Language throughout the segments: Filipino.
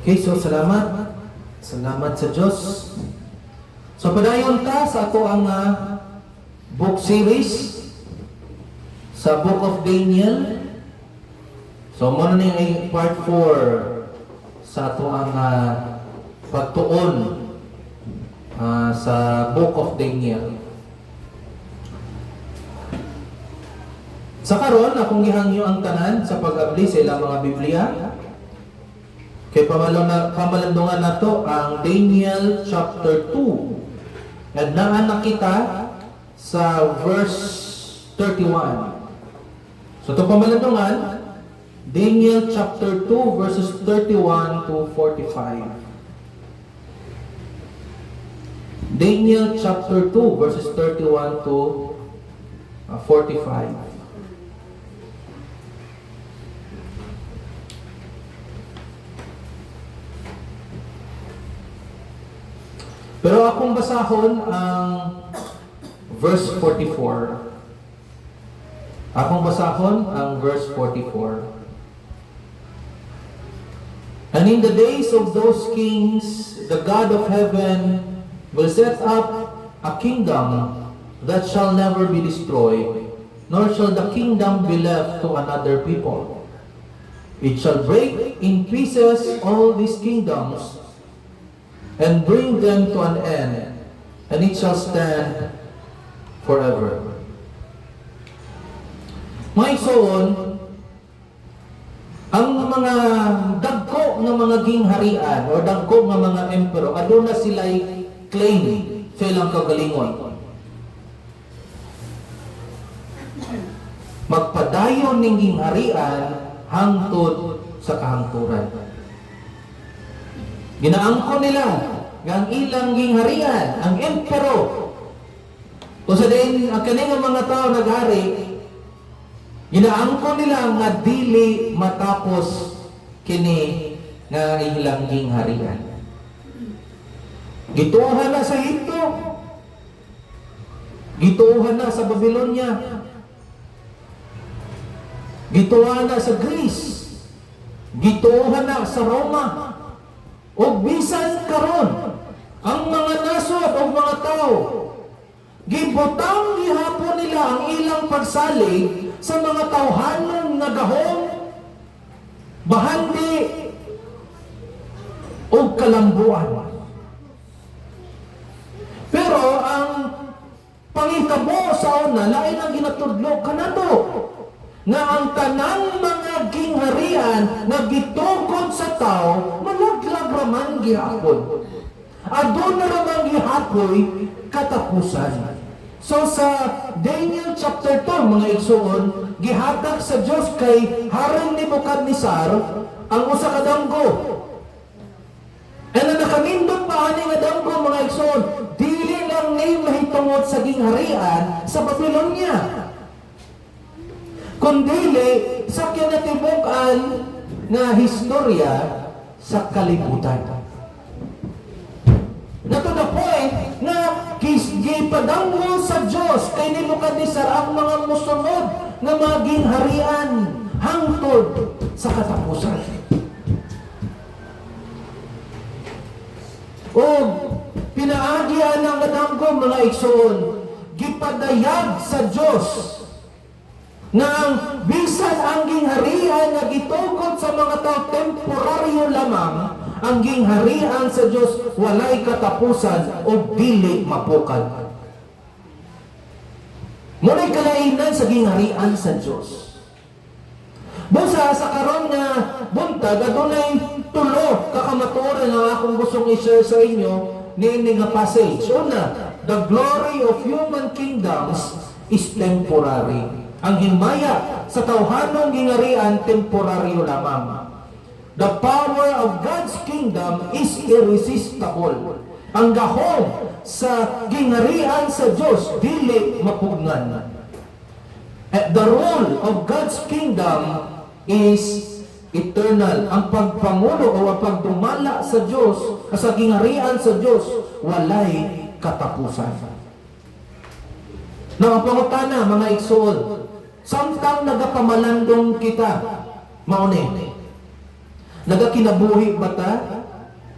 Okay, so salamat. Salamat sa Diyos. So padayon ta sa ato ang book series sa Book of Daniel. So muna na yung part 4 sa ato ang pagtuon sa Book of Daniel. Sa karon akong gihangyo ang tanan sa pag-abli sa ilang mga Biblia. Kay pamalandungan nato ang Daniel chapter 2. At naanak kita sa verse 31. So ito pamalandungan, Daniel chapter 2 verses 31 to 45. Daniel chapter 2 verses 31 to 45. Pero akong basahon ang verse 44. Akong basahon ang verse 44. And in the days of those kings, the God of heaven will set up a kingdom that shall never be destroyed, nor shall the kingdom be left to another people. It shall break in pieces all these kingdoms, and bring them to an end, and it shall stand forever. Mga igsoon, ang mga dagko ng mga gingharian o dagko ng mga emperor, aduna sila'y claim sa ilang kagalingon. Magpadayon ng gingharian hangtod sa kahangturan. Ginaangko nila ang ilang gingharian, ang emperor. O sa din, ang kaningang mga tao nag-ari, ginaangko nila nga dili matapos kini nga ilang gingharian. Gituhan na sa Egypto. Gituhan na sa Babylonia. Gituhan na sa Greece. Gituhan na sa Roma. O bisan karon ang mga nasod o mga tao gibutang gihapon nila ang ilang pagsalig sa mga tawhanon nga gahom, bahandi o kalambuan. Pero ang pangitabo sa una lain ang ginatudlo kanado nga ang tanang mga gingharian nga gitukod sa tao malaglag raman gihapon. Aduna raman gihapoy katapusan. So sa Daniel chapter 2 mga igsoon, gihatag sa Dios kay Haring Nebukadnezar ang usa ka danggo. Ano nakamindot pa ani nga danggo mga igsoon, dili lang ni mahitungod sa gingharian sa Babylonia, kundili sa kinatibukan nga historya sa kalibutan. Na to the point na gipadanggo sa Diyos kay Nebukadnezar ang mga musunod nga mga gingharian hangtod sa katapusan. O pinaagyan ng kadanggo mga igsoon, gipadayag sa Diyos na ang bisan ang gingharian na gitukod sa mga tao temporaryo lamang, ang gingharian sa Diyos walay katapusan o dili mapukad. Muna'y kalainan sa gingharian sa Diyos. Busa sa karon nga buntag, adunay tulo kakamatuoran ang akong gustong i-share sa inyo ni nga passage. Una, the glory of human kingdoms is temporary. Ang himaya sa tawhanong gingharian temporaryo lamang. The power of God's kingdom is irresistible. Ang gahom sa gingharian sa Diyos dili mapugnan. The rule of God's kingdom is eternal. Ang pagpangulo o ang pagdumala sa Diyos, sa gingharian sa Diyos, walay katapusan. Nakapangutana mga igsoon, samtang nagapamalandong kita, mauni. Nagakinabuhi ba ta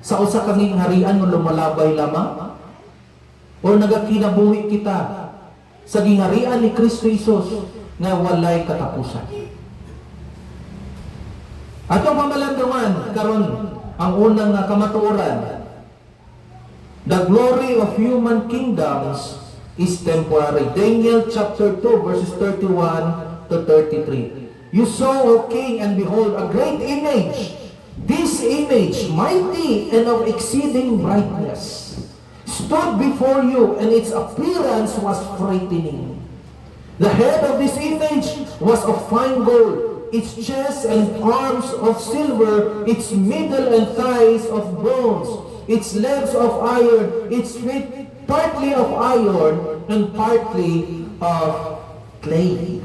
sa usa ka gingharian nga lumalabay lamang? O nagakinabuhi kita sa gingharian ni Kristo Jesus nga walay katapusan? Atong pamalandungan karon ang unang kamatuoran. The glory of human kingdoms is temporary. Daniel chapter 2 verses 31 to 33. You saw, O king, and behold, a great image. This image, mighty and of exceeding brightness, stood before you, and its appearance was frightening. The head of this image was of fine gold, its chest and arms of silver, its middle and thighs of bronze, its legs of iron, its feet partly of iron and partly of clay.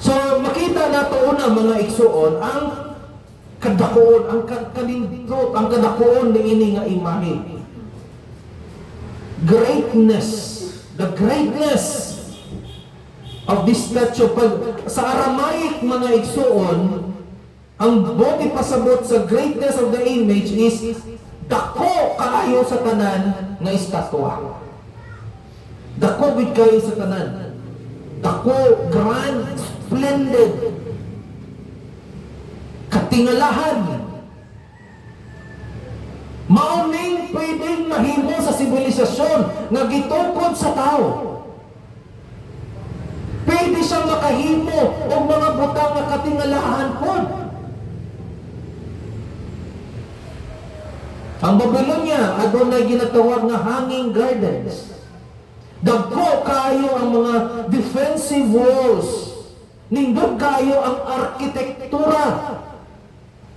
So makita nato una mga igsuon ang kadakuon, ang kalindot, ang kadakuon ni ini nga imahe. Greatness, the greatness of this statue. Pag sa Aramaic mga igsuon, ang buti pasabot sa greatness of the image is dako kaayo sa tanan nga estatwa. Dako gid kayo sa tanan. Dako, grand, splendid. Katingalahan. Mauning pwedeng mahimo sa sibilisasyon nga gitukod sa tao. Pwede siyang makahimo o mga butang nga katingalahan po. Ang Babylonia, adunay ginatawag nga hanging gardens. Dagko kayo ang mga defensive walls. Nindot kayo ang arkitektura.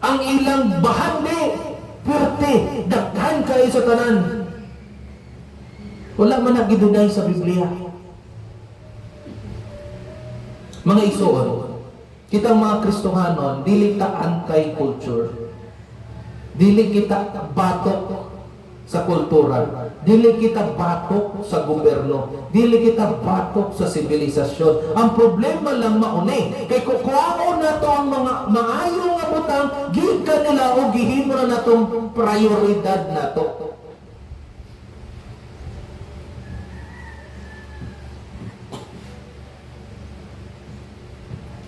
Ang ilang bahandi, perte, daghan kayo sa tanan. Wala man nagidunay sa Biblia. Mga igsoon, kitang mga Kristohanon, dili ta anti-culture. Dili kita batok sa kultura. Dili kita batok sa gobyerno. Dili kita batok sa sibilisasyon. Ang problema lang mauni, kay kukuhaon na to ang mga maayong nga butang, gikan nila o gihimo na natong prioridad na to.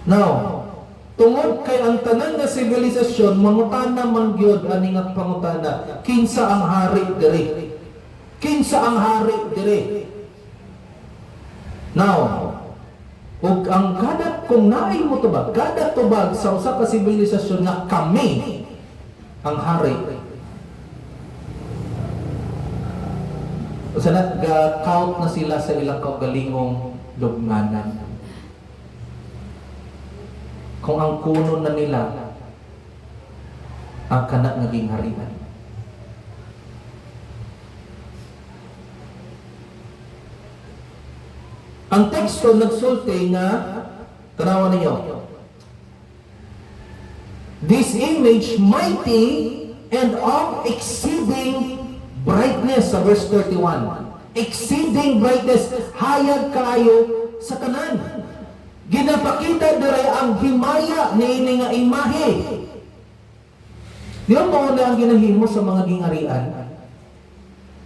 Now, tungod kay ang tanan nga sibilisasyon mangutana man gyud ani nga pangutana, kinsa ang hari diri? Kinsa ang hari diri? Now, ug ang kada kung naay mo tubag, kada tubag sa usa ka sibilisasyon nga kami ang hari. Usa na ga-count na sila sa ilang kaugalingong lubnganan. Kung ang kuno na nila ang kanak naging harian. Ang teksto nagsulti nga, tanawan ninyo, this image mighty and of exceeding brightness, sa verse 31. Exceeding brightness, hayag kayo sa tanan. Ginapakita diri ang himaya niini nga imahe. Diyon mo na ang ginahimo sa mga gingarian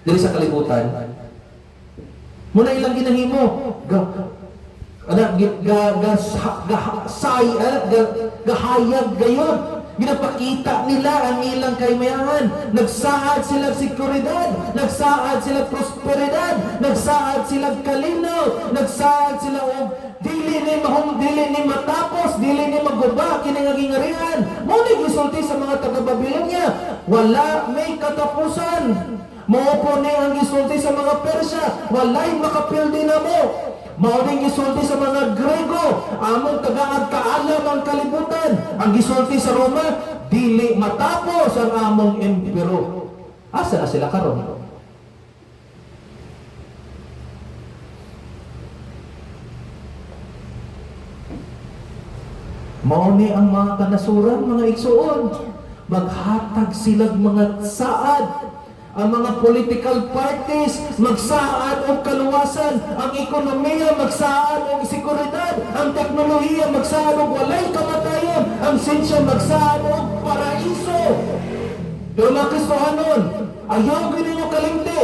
diri sa kalibutan. Muna ilang ginahimo gahayag gayon. Ginapakita nila ang ilang kayamanan. Nagsaad sila sekuridad, nagsaad sila prosperidad, nagsaad sila kalinaw, nagsaad sila og dili ni matapos, dili ni maguba kini nga gingarian. Mo ni gisulti sa mga taga-Babylonia, wala may katapusan. Mao po ni ang gisulti sa mga Persya, walay makapildi na mo. Mao din gisulti sa mga Grego, among tagaad kaalam ang kalibutan. Ang gisulti sa Roma, dili matapos ang among empero. Asa na sila karon? Mao ni ang mga kanasuran, mga igsuon, maghatag sila mga saad. Ang mga political parties magsaad og kaluwasan, ang ekonomiya magsaad og sekuridad, ang teknolohiya magsaad og walay kamatayon, ang konsensya magsaad og paraiso. Pero mga Kristohanon, ayaw gininyo kalimti.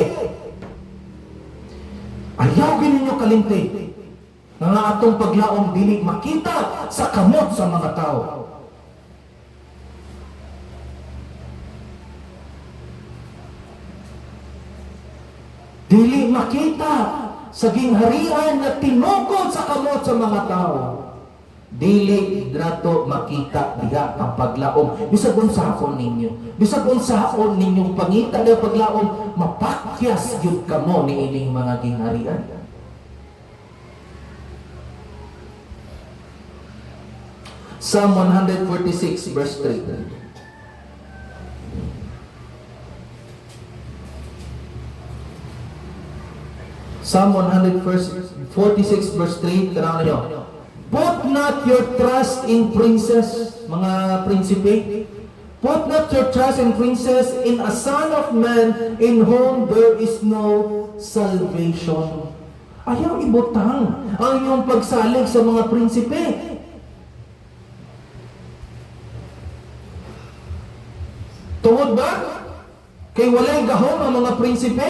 Ayaw gininyo kalimti. Nga atong paglaom dili makita sa kamot sa mga tao. Dili makita sa gingharian na tinukod sa kamot sa mga tao. Dili drato makita diha ang paglaom. Bisag unsaon ninyo. Bisag unsaon ninyong pangita ng paglaom, mapakyas yun kamo ni ining mga gingharian. Psalm 146 verse 3. Psalm 146 verse 3, tanaw nyo. Put not your trust in princes, mga prinsipe. Put not your trust in princes, in a son of man, in whom there is no salvation. Ayaw ibutang ang iyong pagsalig sa mga prinsipe. Tungod ba? Kay walay gahom ang mga prinsipe?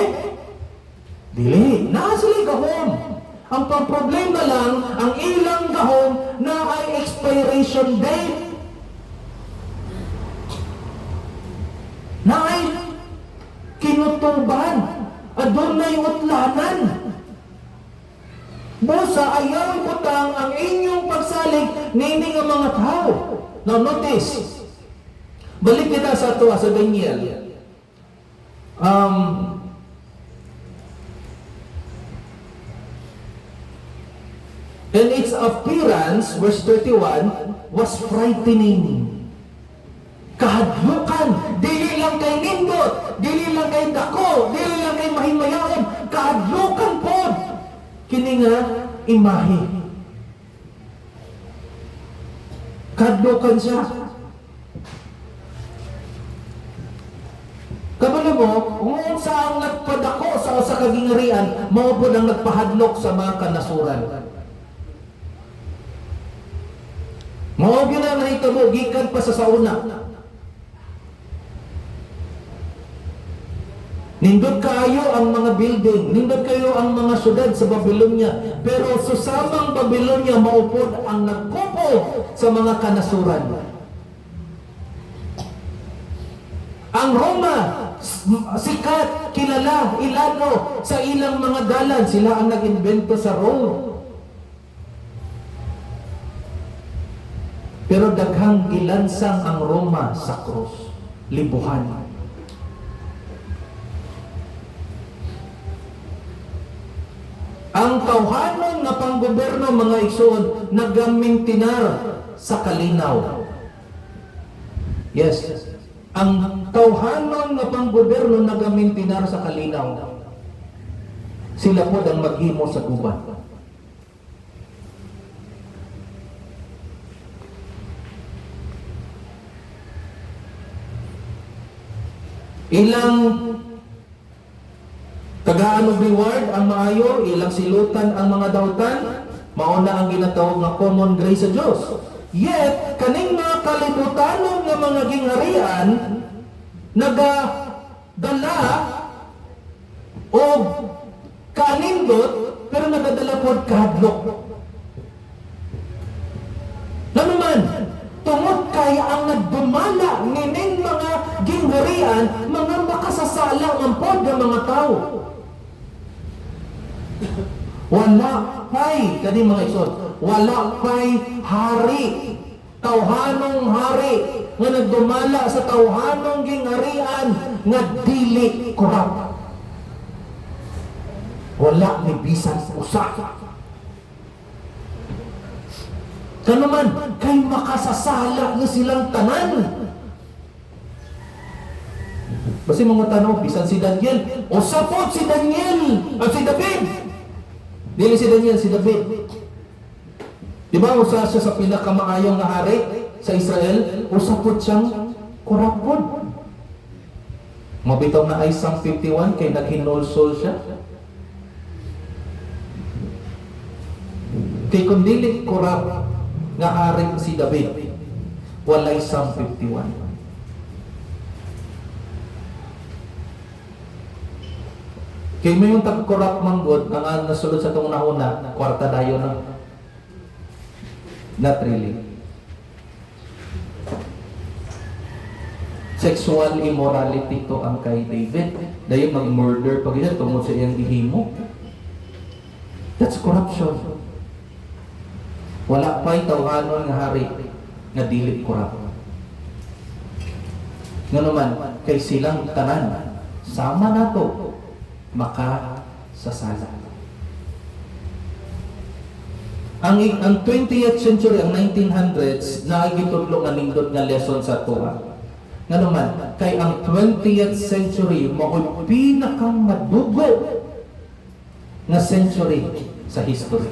Dili, naa sila gahom. Ang pang-problema lang, ang ilang gahom na ay expiration date. Na ay kinutuban. Adunay utlanan. Busa, ayaw ibutang ang inyong pagsalig nining ang mga tao. Now notice, balik kita sa ito, sa Daniel. And its appearance, verse 31, was frightening. Kahadlukan, dili lang kay nindot, dili lang kay dako, dili lang kay mahimayaon, kahadlukan po. Kini nga imahe. Kahadlukan siya. Kabalo mo, kung saan nagpadako sa kagingharian, mao po ang nagpahadlok sa mga kanasuran. Mao gyud ang nahitabo gikan pa sa sauna. Nindot kaayo ang mga building, nindot kayo ang mga syudad sa Babylonia, pero susamang Babylonia maupod ang nagkupo sa mga kanasuran. Ang Roma, sikat, kilala, ilano sa ilang mga dalan, sila ang nag-invento sa Rome. Pero daghang gilansang ang Roma sa krus. Libuhan. Ang tawhanon nga panggoberno, mga igsoon, nagamintinar sa kalinaw. Yes. Ang tawhanon nga panggoberno nagamintinar sa kalinaw. Sila po ang maghimo sa gubat. Ilang tagaan og reward ang maayo, ilang silutan ang mga dautan, mauna ang ginatawag nga common grace sa Dios. Yet kaning mga kalibutanon nga mga gingharian nagadala og kanindot pero nagadala pod kahadlok. Naman tungod kay ang nagdumala nining mga gingharian, mga makasasala ang pod ng mga tao. Wala pay, kani mga isod, wala pay hari, tawhanong hari, nga nagdumala sa tawhanong gingharian, nga dili korap. Wala ni bisan usa. Kanuman, kay makasasala na silang tanan. Basi mga tanong, bisan si Daniel, o sapot si Daniel, at si David. Dili si Daniel, si David. Diba, usa siya sa pinakamaayong na hari sa Israel, usapot siyang kurapod. Mabitaw na ay Psalm 51, kay naghinulsol siya. Kay kung dili kurap nga hari si David, walay Psalm 51. Kay may yung tag-corrupt manggod nga nasulod sa itong nauna, kwarta dayo na. Not really. Sexual immorality to ang kay David. Dahil mag-murder pag ito tungkol sa iyang ihimo. That's corruption. Wala pa'y tawanon nga hari nga dili corrupt. Nga naman, kay silang tanan, sama na to, makasasala. Ang 20th century, ang 1900s, naagitudlo nga nindot nga lesson sa tuwa. Nga naman, kay ang 20th century, mao'y pinakang madugo nga century sa history.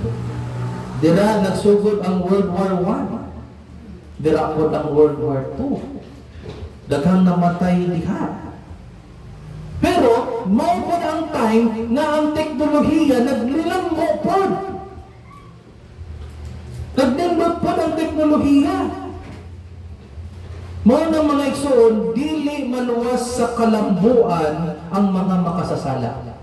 Dira nagsugod ang World War I. Dira po ang World War II. Daghang namatay diha. Pero, mao po ang time na ang teknolohiya naglilambo po. Naglilambo po ang teknolohiya. Mao ng mga igsoon, dili maluwas sa kalambuan ang mga makasasala.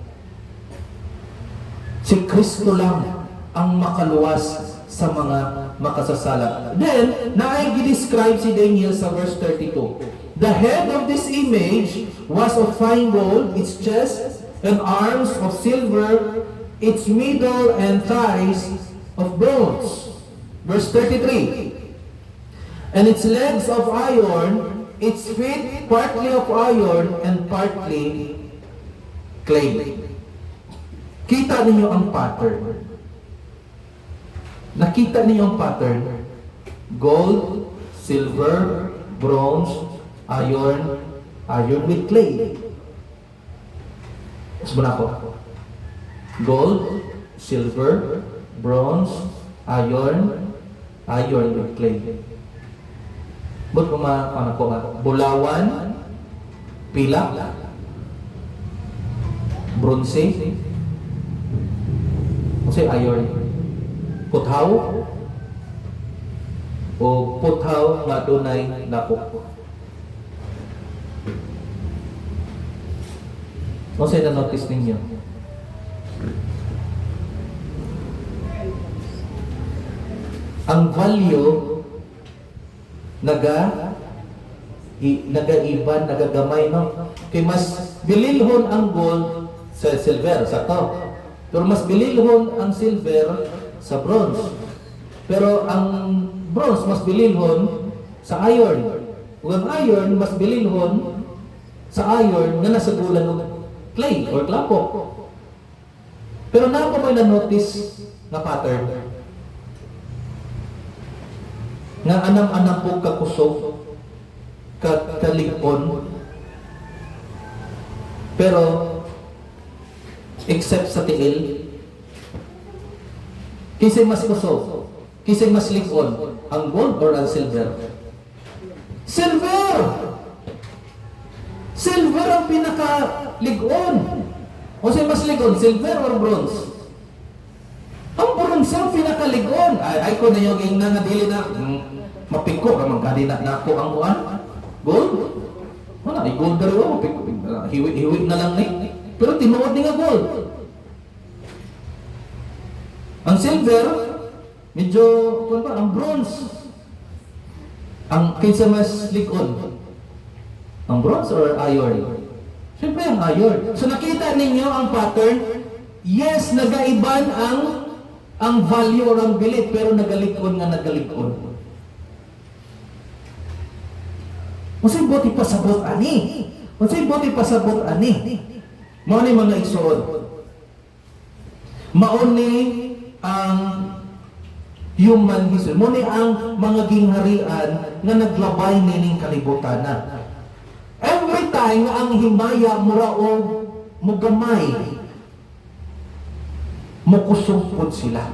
Si Kristo lang ang makaluwas sa mga makasasala. Then, na-describe si Daniel sa verse 32. The head of this image was of fine gold, its chest and arms of silver, its middle and thighs of bronze. Verse 33. And its legs of iron, its feet partly of iron and partly clay. Kita ninyo ang pattern. Nakita ninyo ang pattern. Gold, silver, bronze, iron with clay. Sabihin ako. Gold, silver, bronze, iron with clay. Ba't kumakan ako? Bulawan, pila, bronze, kasi iron. Puthaw, o puthaw nga dunay napok. Ano sa'yo na-notice ninyo? Ang value nagaiban, nagagamay, no? Kaya mas bililhon ang gold sa silver, sa to. Pero mas bililhon ang silver sa bronze. Pero ang bronze mas bililhon sa iron. Ug ang iron mas bililhon sa iron nga nasa gulan ng clay or klapok. Pero na ko may na-notice na pattern. Nga anam-anam po kakusog, kaligpon. Pero except sa tiil, kisay mas kusog, kisay mas ligpon, ang gold or ang silver? Silver! Silver ang pinaka-ligon. O siya mas ligon, silver or bronze? Ang bronze ang pinaka-ligon. Ay ko na yung nangadili na mapiko ka magkadina na ako ang buwan. Gold? Wala, ay gold na rin ako. Hiwi na lang ni. Pero tinuod ni nga gold. Ang silver, medyo, kung ba, ang bronze. Ang kinsa mas ligon? Ang bronze or iron? Siyempre ang iron. So nakita ninyo ang pattern. Yes, nagaiban ang value or ang bilit, pero nagalikon nga nagalikon. Unsay buti pasabot ani? Unsay buti pasabot ani? Mao ni mga igsoon. Mao ni ang human history. Mao ni ang mga gingharian nga naglabay nining kalibutan na. Every time ang himaya mura o mugamay, mukusog pod sila.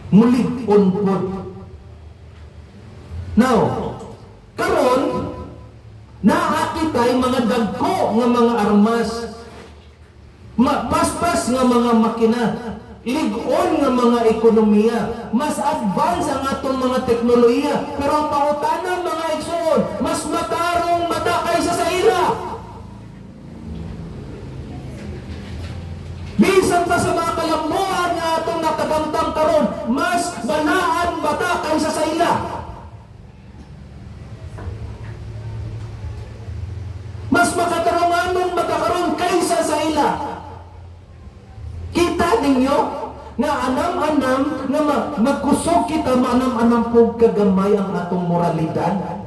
Mulig-on pod. Now, karon naakitay mga dagko nga mga armas, paspas nga mga makina, lig-on nga mga ekonomiya, mas advance ang atong mga teknolohiya, pero ang pangutana mas matarong mata kaysa sa ila. Bisan pa sa mga kalamuan nga atong natabangtang karon, mas balaan mata kaysa sa ila. Mas makatarunganon mata karon kaysa sa ila. Kita ninyo nga anam-anam nga magkusog kita, maanam-anam po kagamay ang atong moralidad.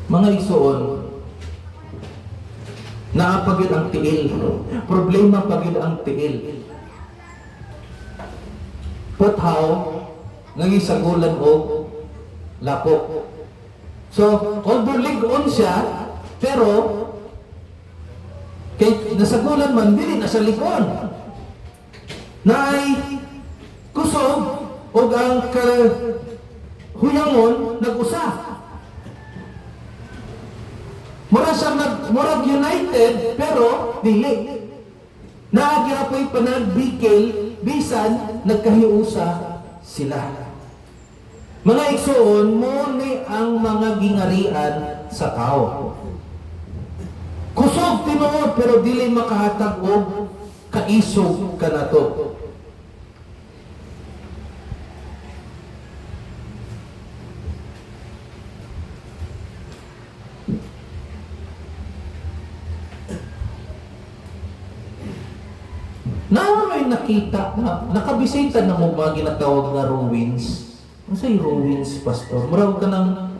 Mga igsoon, naapagid ang tiil. Problema pagid ang tiil. Puthaw, nagisagulan o lapok. So, although ligon siya, pero kay nasagulan man, dili na sa likon. Naay kusog o ang huyangon nag-usa. Murag united, pero dili. Naagira po'y panagbikil, bisan nagkahiusa sila. Mga igsoon, muni ang mga gingarian sa tao. Kusog tinuod, pero dili makahatag og kaisog kanato. May nakita na nakabisita na mo mga ginatawag na ruins. Ano sa'y ruins, Pastor? Murag ka nang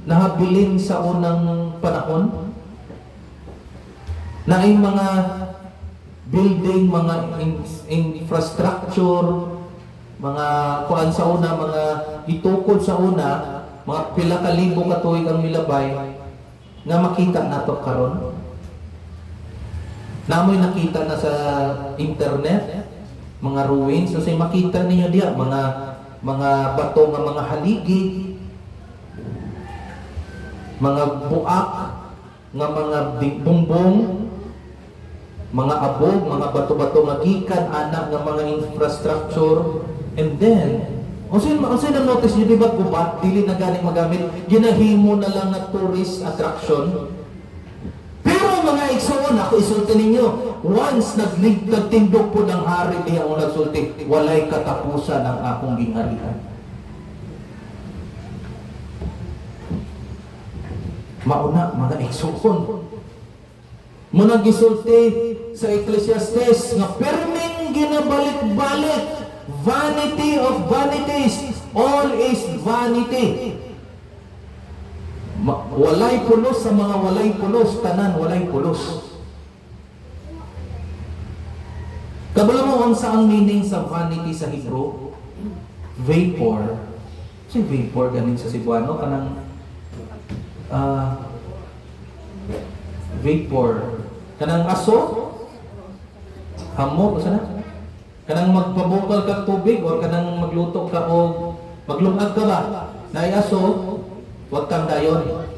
nahabilin sa unang panahon na ay mga building, mga infrastructure, mga kuan sa una, mga itukod sa una, mga pila ka libo ka tuig ang milabay nga makita nato karon. Namoy nakita na sa internet mga ruins, so say makita niyo diya mga bato nga mga haligi, mga buak nga mga bumbong, mga abog, mga bato-bato nga gikan anak nga mga infrastructure. And then unsa na notice niyo, di ba gubat dili na ganing magamit, ginahimo na lang na tourist attraction. Mga igsoon, ako isulti ninyo, once nagtindog po ng hari diya o nagsulti, walay katapusan ang akong gingharian. Mauna, mga igsoon. Munang gisulti sa Ecclesiastes nga perming ginabalik-balik, vanity of vanities, all is vanity. Walay pulos sa mga walay pulos, tanan walay pulos. Kabalo mo unsa ang meaning sa vanity sa Hebrew? Vapor. Si vapor ganing sa Cebuano kanang vapor. Kanang aso, hamog usa na? Kanang magpabukal ka tubig or kanang magluto ka o maglungag ka ba? Naay aso, huwag kang dayon.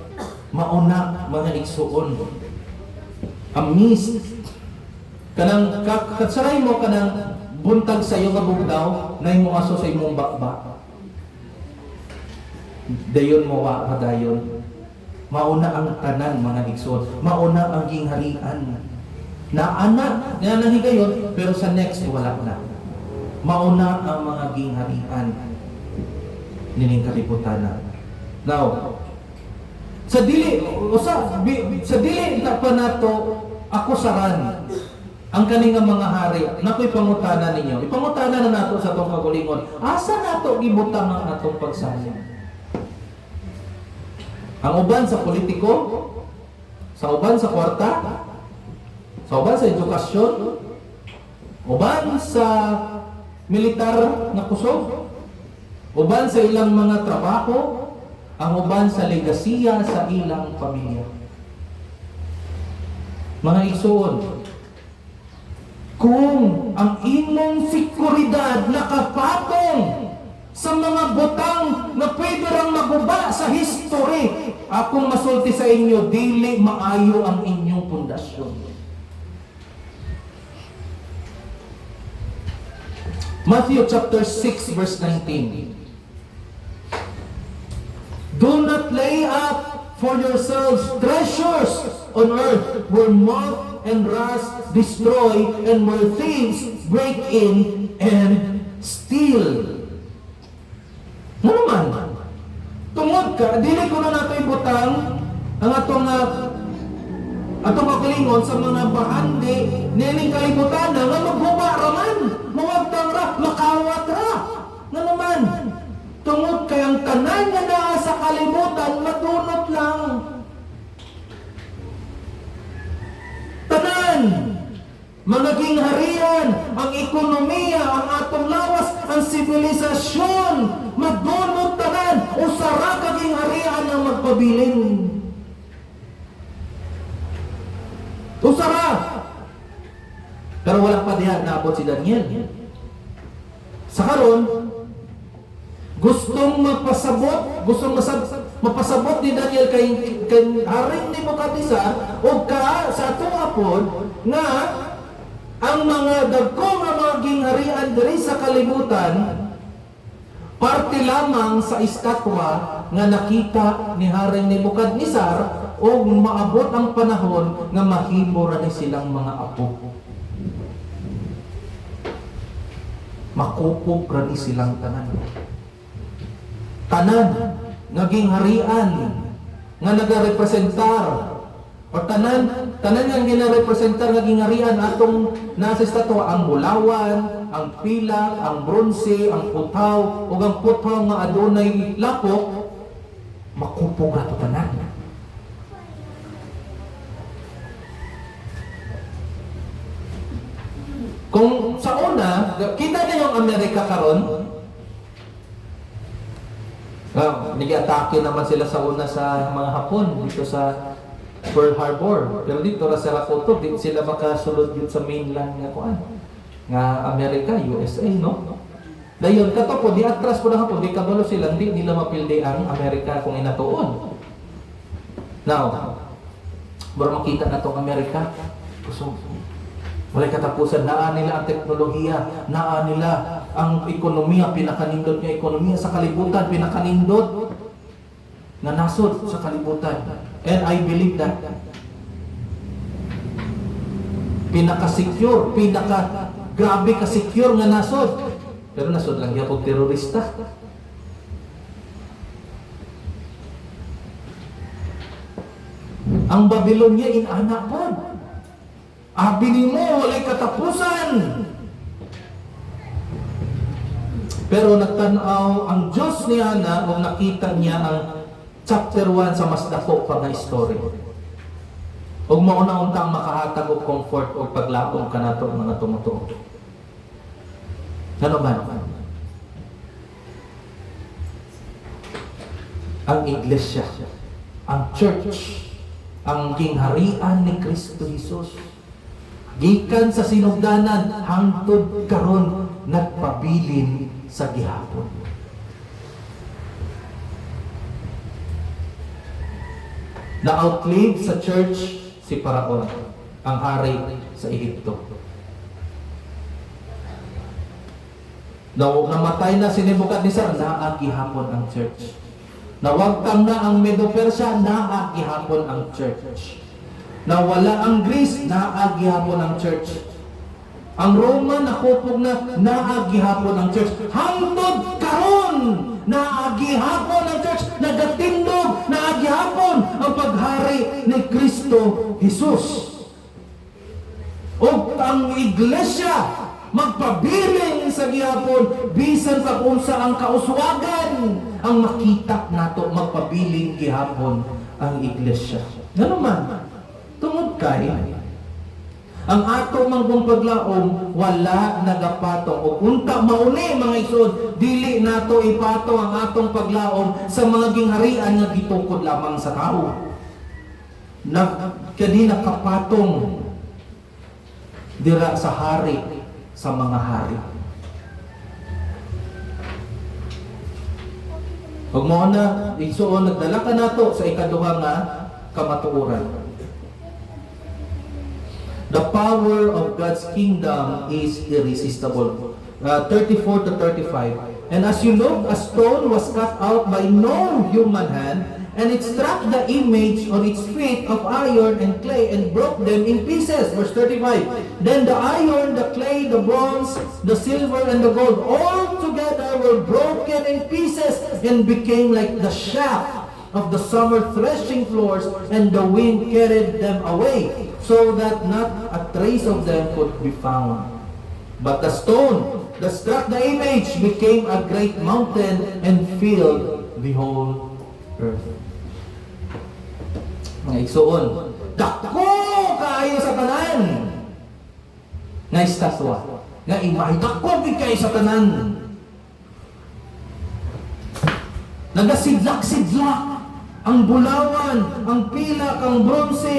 Mauna, mga igsuon. Amis. Kanang katsaray mo, kanang buntag sa iyo nga bugdaw, na mo aso sa imong bakba. Dayon mo wa dayon. Mauna ang tanan, mga igsuon. Mauna ang gingharian. Na anak, nga nahigayon, pero sa next, wala na. Mauna ang mga gingharian. Nining kalibutan na. Now, sa dili na pa nato ako saran ang kaninga mga hari, nako'y pangutana ninyo. Ipangutana na nato sa atong kagulingon. Asa nato gibutang ang atong pagsayang? Ang uban sa politiko, sa uban sa kwarta, sa uban sa edukasyon, uban sa militar na kusog, uban sa ilang mga trabaho, ang uban sa legasiya sa ilang pamilya. Mga igsoon, kung ang imong sekuridad nakapatong sa mga butang na pwede rang maguba sa history. Akong masulti sa inyo, dili maayo ang inyong pundasyon. Matthew chapter 6 verse 19. Do not lay up for yourselves treasures on earth where moth and rust destroy and where thieves break in and steal. Ano naman? Tungod ka, dili ko na nato ibutang ang atong kagalingon sa mga bahandi nining kalibutan nga maghuba raman, mawagtang ra, makawat ra. Nga naman, tungod kay ang tanan nga naa sa kalibutan madunot lang. Tanan, magiging harian, ang ekonomiya, ang atong lawas, ang sibilisasyon, madunot tanan, usara kaging harian ang magpabilin. Usara! Pero walang pa diyan naabot si Daniel. Sa karon, gustong mapasabot ni Daniel kay Haring Nebukadnezar o ka sa atong apod nga ang mga dagko nga maging harian diri sa kalibutan parte lamang sa estatwa nga nakita ni Haring Nebukadnezar o maabot ang panahon nga mahimo ra ni silang mga apo. Makupog ra ni silang tanan. Tanan naging harian nga nagarepresentar o tanan nga ginarepresentar naging harian atong nasa estatwa ang bulawan, ang pilak, ang bronze, ang putaw ug ang putaw nga adunay lapok makupog ra to tanan. Kung sa una, kita na yung Amerika karon. Nag-atake naman sila sa una sa mga Hapon dito sa Pearl Harbor. Pero dito ra sila kutob, di sila makasulod dito sa mainland nga kuan. Nga Amerika, USA, no? Dayon kato po di atras po na Hapon, di kabalo sila hindi nila mapildi ang Amerika kung inatuon. Now, baro makita na tong Amerika. Walay katapusan, naa nila ang teknolohiya, naa nila ang ekonomiya, pinakanindot nga ekonomiya sa kalibutan, pinakanindot na nasod sa kalibutan. And I believe that pinaka-secure, grabe ka-secure nga nasod. Pero nasod lang yapog terorista. Ang Babylonia inanak po. Abinin mo, walay katapusan. Pero nagtanaw ang Diyos ni Ana o nakita niya ang chapter 1 sa mas dako pa nga story. Ug mauna-unta ang makahatag og comfort o paglaom kanato mga tumutuo. Ano ba? Ang iglesia, ang church, ang gingharian ni Kristo Jesus. Gikan sa sinugdanan hangtod karon nagpabilin sa gihapon. Na-outlive sa church si Paraon, ang hari sa Ehipto. Namatay na si Nebukadnezar, naagihapon ang church. Nawagtang na ang Medo-Persia, naagihapon ang church. Nawala ang Greece, naagihapon ang church. Ang Roma nakupog na, naagihapon ang church. Hangtod karon, naagihapon ang church. Nagatindog, naagihapon ang paghari ni Kristo Jesus. O ang iglesia magpabiling sa gihapon bisan sa unsa ang kauswagan ang makita nato magpabiling gihapon ang iglesia. Ngano man tungod kay ang ato manggong paglaom wala nagapatong o unta mauni mga isod dili nato ipato ang atong paglaom sa mga gingharian nga gitukod lamang sa tao. Kadi nakapatong dira sa hari sa mga hari. Huwag mo na, igsuon, nagdala ka na to sa ikaduha nga kamatuoran. The power of God's kingdom is irresistible. 34 to 35. And as you look, a stone was cut out by no human hand, and it struck the image on its feet of iron and clay and broke them in pieces. Verse 35. Then the iron, the clay, the bronze, the silver, and the gold all together were broken in pieces and became like the shaft of the summer threshing floors, and the wind carried them away, so that not a trace of them could be found. But the stone that struck the image became a great mountain and filled the whole earth. Mga igsuon, dako kaayo sa tanan nga estatwa, nga imahe, dako kayo sa tanan. Nagasidlak-sidlak ang bulawan, ang pilak, ang bronze,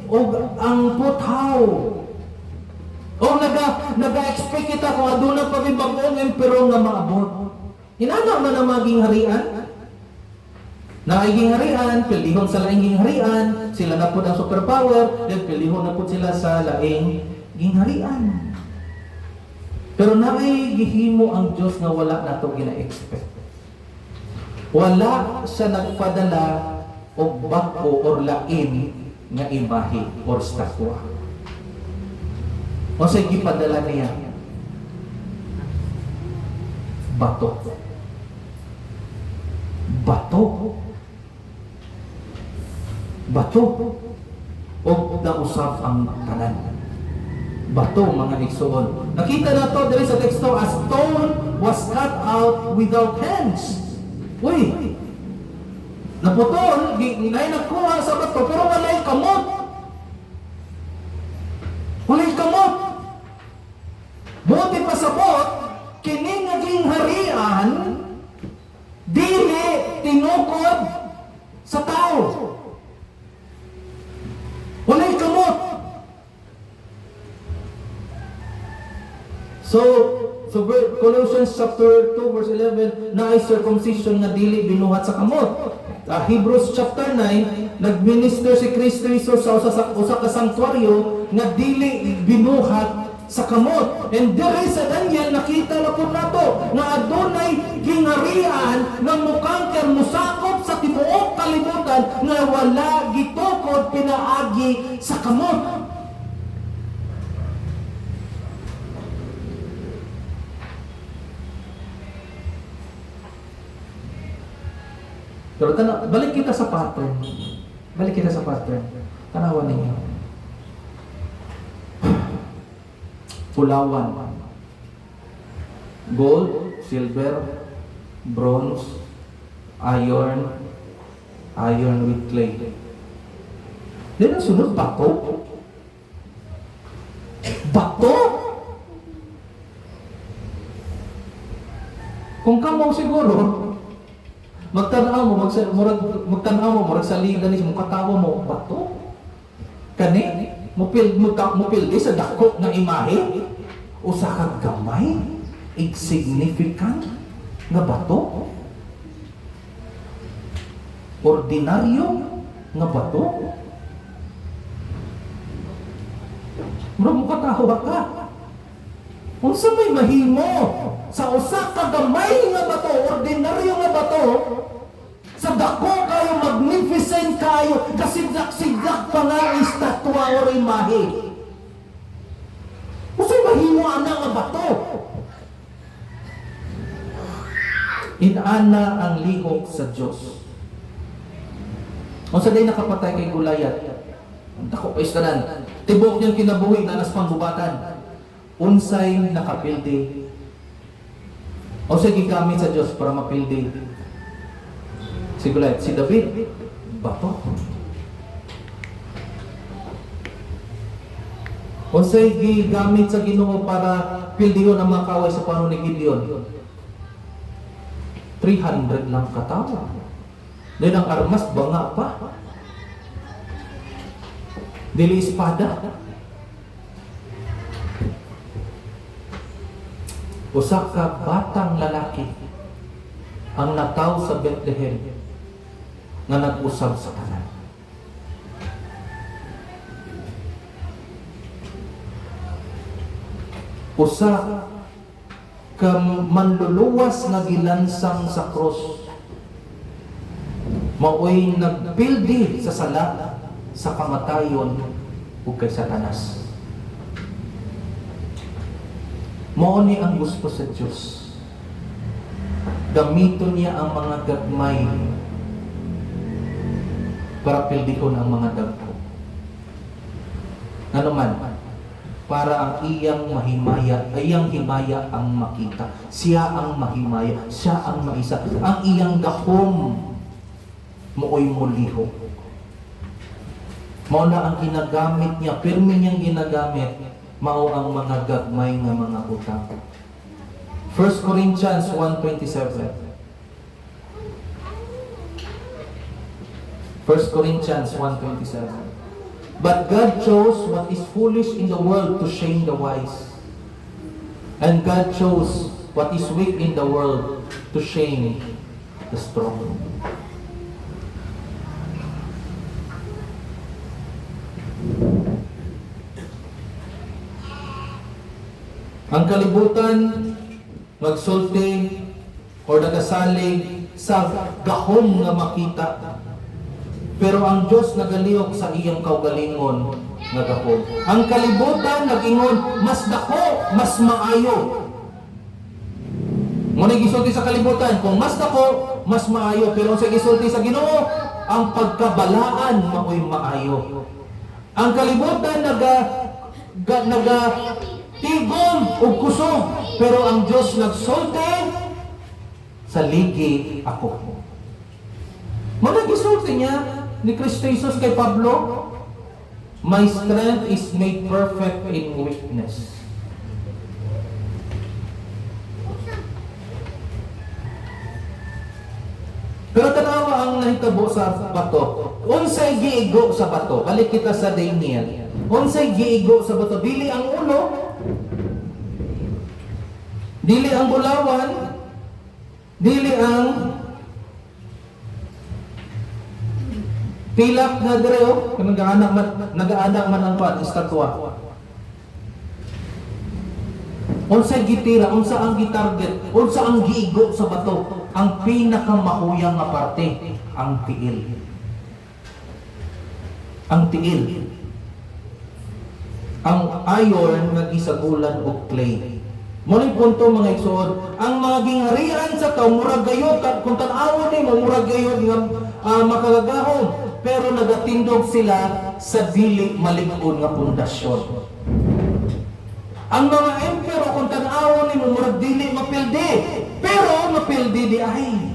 o ang puthaw. O naga-expect kita kung aduna pa bagong emperor nga maabot. Inana man ang maging harian. Naiging harian, pilihon sa laing harian, sila na po ang superpower, then pilihon na po sila sa laing harian. Pero naay gihimo ang Diyos nga wala na ito gina-expect. Wala siya nagpadala o bako or lain nga imahe or statwa. O sa gipadala niya, bato. Bato. Bato. O nausap ang tanan. Bato, mga igsoon. Nakita na to diri sa teksto, a stone was cut out without hands. Uy! Naputol, ngay nagkuha sa bato, pero walay kamot. Walay kamot. Buti pa sabot, kini naging harian, dili tinukod sa tao. Walay kamot. So Colossians chapter 2 verse 11, na ay circumcision nga dili binuhat sa kamot. Hebrews chapter 9, nagminister si Kristo Jesus sa usa ka sanctuaryo nga dili binuhat sa kamot. And diri sa Daniel nakita na po nato nga adunay gingharian nga mukhang musakop sa tibuok kalibutan nga wala gitukod pinaagi sa kamot. Pero balik kita sa pattern. Balik kita sa pattern. Tanawan ninyo. Pulawan. Gold, silver, bronze, iron with clay. Then ang sunod, bato. Bato? Kung kamo siguro, magtanaw mo, murag salida ni mong katawa mo, bato? Kani? Mupil di sa dako ng imahe? Usa kang gamay? Insignificant nga bato? Ordinaryo nga bato? Murag mo katawa ka? Unsa may mahimo sa usa ka gamay nga bato, ordinaryo nga bato, sa dako kayo, magnificent kayo, kasigdak-sigdak pa nga estatwa o imahe. Unsa mahimo ana nga bato? Inana ang lihok sa Dios. Unsa day nakapatay kay Goliath? Ang dako pa istanan. Tibok niyang kinabuhi na nas panggubatan. Unsay nakapildi o sa gigamit sa Diyos para mapildi si Goliath, si David, bato. Unsay gigamit sa Ginoo para pildihon ang mga kaway sa panahon ni Gideon? 300 lang katawo. Then ang armas banga pa. Dili espada. Usa ka batang lalaki ang nataw sa Bethlehem nga nag-usab sa tanan. Usa ka manluluwas nga gilansang sa cross, maoy nagpildi sa sala sa kamatayon ug kay Satanas. Mao ni ang gusto sa Dios. Gamiton niya ang mga gagmay para pildihon ang mga dagko. Ano man, para ang iyang mahimaya, iyang himaya ang makita. Siya ang mahimaya, siya ang maisa. Ang iyang gahom mooy muliho. Mao na ang ginagamit niya, pirmi niyang ginagamit, mao ang mga gagmay nga mga utang. 1 Corinthians 1:27. 1 Corinthians 1:27. But God chose what is foolish in the world to shame the wise. And God chose what is weak in the world to shame the strong. Ang kalibutan magsulti o nagasalig sa gahom nga makita. Pero ang Diyos nagalihok sa iyang kaugalingon nga gahom. Ang kalibutan nag-ingon, mas dako, mas maayo. Ngunit gisulti sa kalibutan, kung mas dako, mas maayo. Pero sa gisulti sa Ginoo, ang pagkabalaan maoy maayo. Ang kalibutan tigom o kusog, pero ang Diyos nagsulti sa ligi ako. Magagisulti niya ni Kristo Jesus kay Pablo, my strength is made perfect in weakness. Pero tanawa ang nahitabo sa bato. Unsay giigo sa bato? Balik kita sa Daniel. Unsay giigo sa bato? Dili ang ulo, dili ang bulawan, dili ang pilak na direo, nag-aanak man ang estatwa. Unsa gitira, unsa ang gitarget, unsa ang giigo sa bato? Ang pinakamahuyang nga parte, ang tiil. Ang tiil. Ang iron nga gisagulan og clay. Muling punto mga igsoon, ang mga gingharian sa tao murag gayud kung tan-awon ni murag gayud nga makagagahom, pero nagatindog sila sa dili malig-on nga pundasyon. Ang mga empero kung tan-awon ni murag dili mapildi, pero mapildi di ay.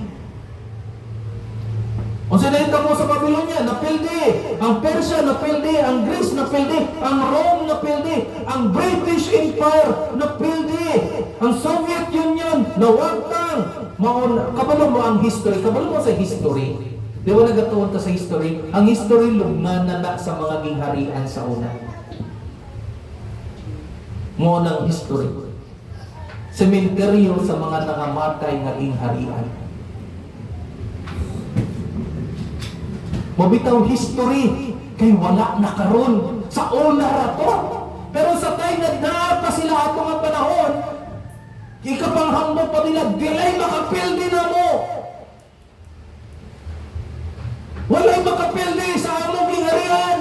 Unsa na mo sa Babylonia, napildi. Ang Persia napildi, ang Greece napildi, ang Rome napildi, ang British Empire napildi, ang Soviet Union nawagtang. Kabalo mo ang history, kabalo mo sa history. Di ba nagatuon ta sa history? Ang history lugnan na sa mga gingharian sa una. Mo ng history. Sementeryo sa mga nangamatay nga gingharian. Mabitaw history kay wala na karon sa una rato. Pero sa time na naapa sila ato nga panahon, ikapanghambog pa nila, dilay makapildi na mo. Walay makapildi sa among gingharian.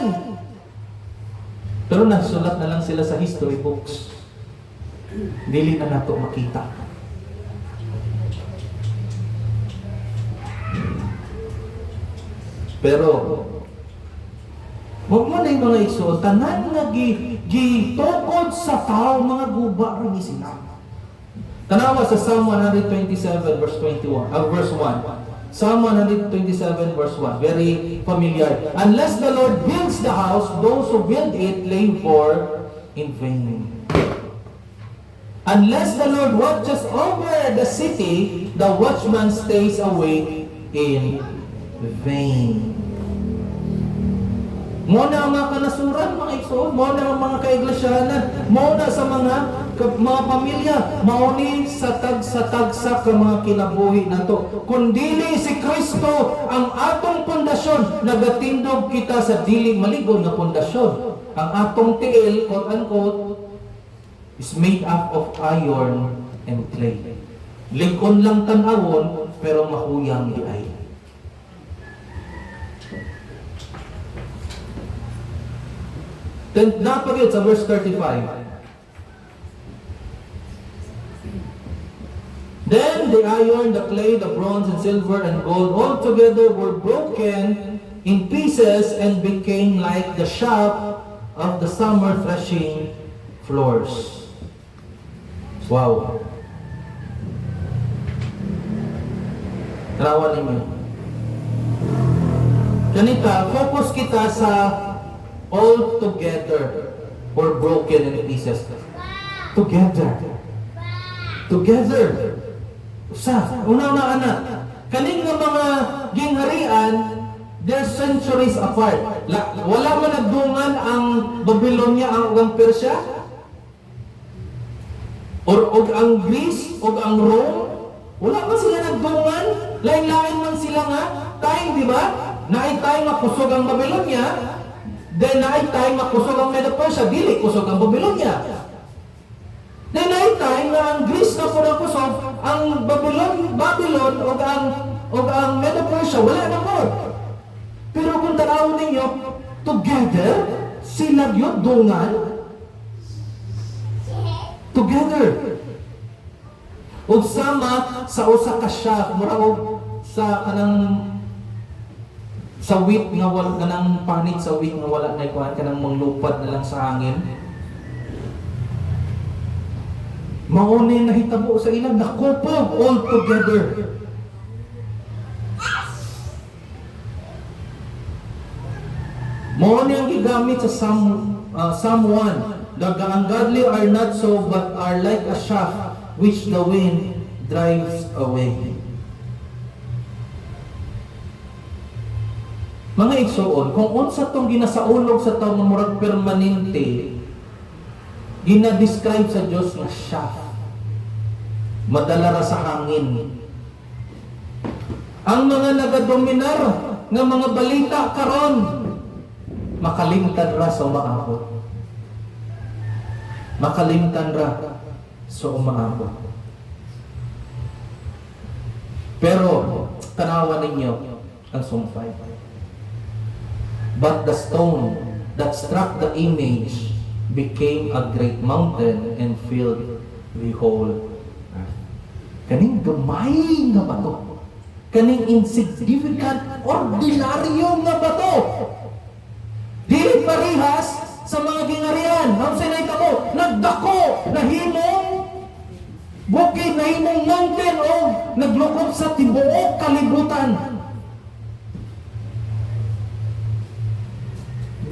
Pero nagsulat na lang sila sa history books. Dili na nato makita. Pero wag mo na yung mga igsoon, tanan nga gitukod sa tao, mga guba rin sila. Tanawa sa Psalm 127 verse 21, verse 1. Psalm 127 verse 1, very familiar. Unless the Lord builds the house, those who build it labor in vain. Unless the Lord watches over the city, the watchman stays awake in vain. Mo na ang mga kanasuran, mga igsoon, mo na ang mga kaiglasyanan, mo na sa mga mga pamilya, mauni sa tagsa ka mga kinabuhi nato. Kung dili si Kristo ang atong pundasyon, nagatindog kita sa dili maligon na pundasyon. Ang atong tiil, quote-unquote, is made up of iron and clay. Ligon lang tanawon, pero mahuyang di ay. Then, napagit sa verse 35. Then the iron, the clay, the bronze, and silver, and gold all together were broken in pieces and became like the shaft of the summer threshing floors. Wow. Tarawan ninyo. Ganita, focus kita sa all together or broken in pieces. Together. Together. Una-una anak. Kaning nga mga gingharian, they're centuries apart. Wala man nagdungan ang Babylonia ang Persia? Or ang Greece? O ang Rome? Wala man sila nagdungan? Lain-lain man sila nga? Tayong, di ba? Naay tayong makusog ang Babylonia, then naay tayong makusog ang Medo-Persia, dili kusog ang Babylonia. Then naay tayong na ang Greece na pura kusog, ang Babylon o ang Medo-Persia, wala na mo. Pero kung tanawin ninyo, together, sila yun dungan, together. O sama sa usa ka shaft, mura o sa kanang sa wheat nga wala kanang panit sa wheat nga wala na ikuan kanang manglupad na lang sa hangin. Mauni nahitabo sa ilang nakupog all together. Mauni ang gigamit sa Psalm 1. The ungodly are not so, but are like a shaft which the wind drives away. Mga igsoon, kung unsa tong ginasaulog sa taong nga murag permanente, gina-describe sa Dios nga shaft. Madala ra sa hangin. Ang mga nagadominar nga mga balita karon, makalimtan ra sa umaabot. Makalimtan ra sa umaabot. Pero, tanawan ninyo ang sumpay. But the stone that struck the image became a great mountain and filled the whole earth. Kaning gamay nga bato. Kaning insignificant, ordinaryo nga bato. Dili parihas sa mga gingharian. Ang sinay kamo, nagdako, nahimong bukid, nahimong mountain o naglukop sa tibuok kalibutan.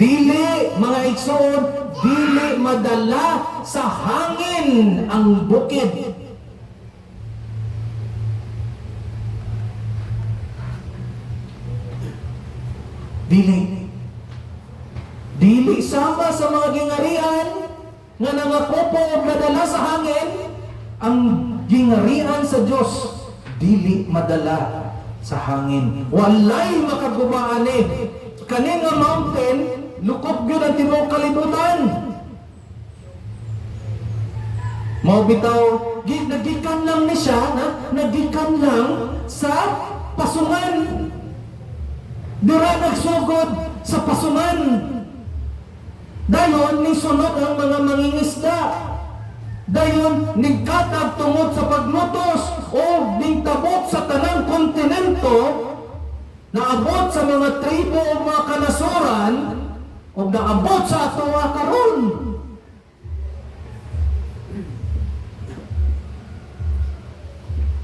Dili, mga igsoon, dili madala sa hangin ang bukid. Dili. Dili sama sa mga gingharian nga nangapopo o madala sa hangin, ang gingharian sa Diyos, dili madala sa hangin. Walay makagumaani. Kaning nga mountain, lukop yun ang tibuok kalibutan. Mao bitaw, nagikan lang ni siya, nagikan lang sa pasungan. Dira nagsugod sa pasungan. Dayon, nisunod ang mga mangingisda. Dayon, nigkatag tungod sa paglutos o nigtabot sa tanang kontinento, naabot sa mga tribo o mga kanasuran, o naabot sa ato nga karon.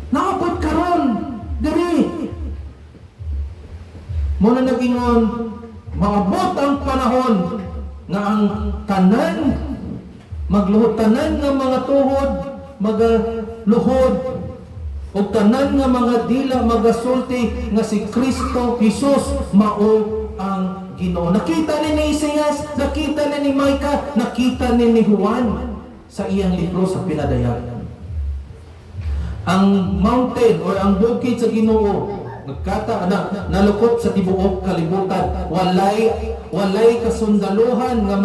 Naabot karon diri. Muna nagingon, maabot ang panahon nga ang tanan, magluhod tanan nga mga tuhod, magaluhod, o tanan nga mga dila magasulti nga si Kristo Jesus mao ang Ginoo. Nakita ni Isaias, nakita ni Micah, nakita ni Juan sa iyang libro sa pinadayag. Ang mountain or ang bukid sa Ginoo nalukop sa tibuok kalibutan. Walay kasundaluhan nga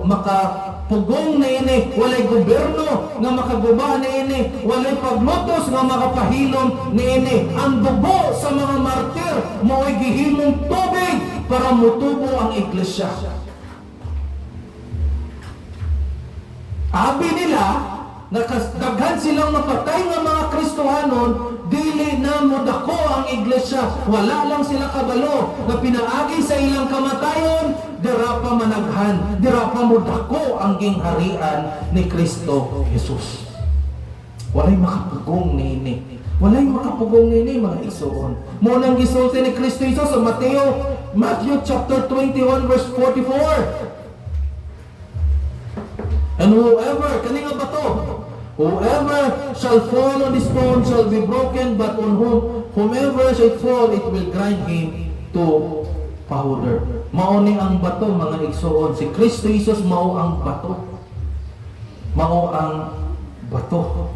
makapugong na ini, walay gobyerno nga makaguba na ini, walay paglutos nga makapahilom na ini. Ang dugo sa mga martir mao'y gihimong tubig para mutubo ang iglesia. Abi nila, nakasdaghan silang napatay ng mga Kristohanon, dili na mudako ang iglesia. Wala lang sila kabalo na pinaagi sa ilang kamatayon, dira pa managhan, dira pa mudako ang gingharian ni Kristo Jesus. Walay makapugong nini. Walay makapugong nini, mga igsoon. Munang gisulti ni Kristo Jesus sa Matthew chapter 21 verse 44. And whoever shall fall on the stone shall be broken, but on whomever shall fall, it will grind him to powder. Mauni ang bato, mga igsoon. Si Kristo Jesus mao ang bato. Mao ang bato.